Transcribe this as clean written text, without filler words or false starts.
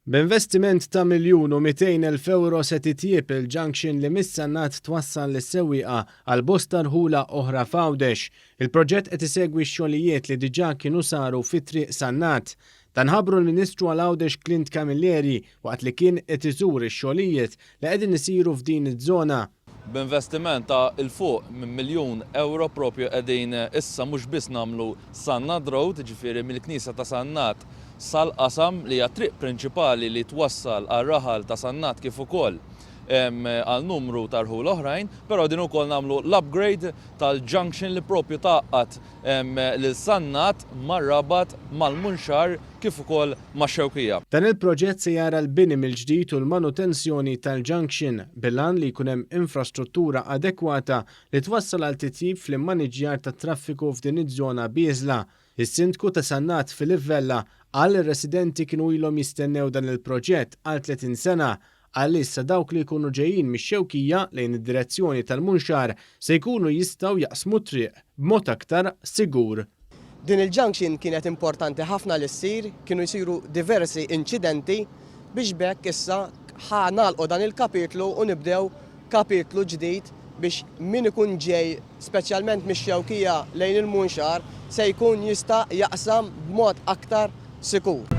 B'investiment ta' €1,200,000 se titjieb il-junction li mis-Sannat twassal lis-sewwieqa għal bosta rħula oħra f'Għawdex. Il-proġett qed isegwi x-xogħlijiet li diġà kienu saru fit-triq Sannat. Tanħabbru l-Ministru għal Għawdex Clint Camilleri waqt li kien qed iżur ix-xogħlijiet li qegħdin isiru f'din iż-żona. B'investiment ta' il-fuq minn €1,000,000 propju qegħdin issa mhux biss nagħmlu Sannat Road, ġifieri mill-Knisja ta' Sannat sal-qasam li hija triq prinċipali li twassal għar-raħal ta' Sannat kif ukoll għal numru ta' rħul oħrajn, però din ukoll nagħmlu l-upgrade tal-junction li propju taqqat lil Sannat mar-Rabat mal-Munxar kif ukoll max-Xewkija. Dan il-proġett se jara l-bini mill-ġdid u l-manutenzjoni tal-junction bil-għan li jkun hemm infrastruttura adekwata li twassal għal titjib fl-immaniġġjar tat-traffiku f'din iż-żona bieżla. Is-Sindku ta' Sannat Filip-Vella qal ir-residenti kienu ilhom jistennew dan il-proġett għal 30 sena għal issa dawk li jkunu ġejjin mix-Xewkija lejn id-direzzjoni tal-Munxar se jkunu jistgħu jaqsmu triq b'mod aktar sigur. Din il-junction kienet importanti ħafna li ssir, kienu jsiru diversi inċidenti biex bekk issa ħanalqu dan il-kapitlu u nibdew kapitlu ġdid biex min ikun ġej speċjalment mix-Xewkija lejn il-Munxar se jkun jista' jaqsam b'mod aktar sikur.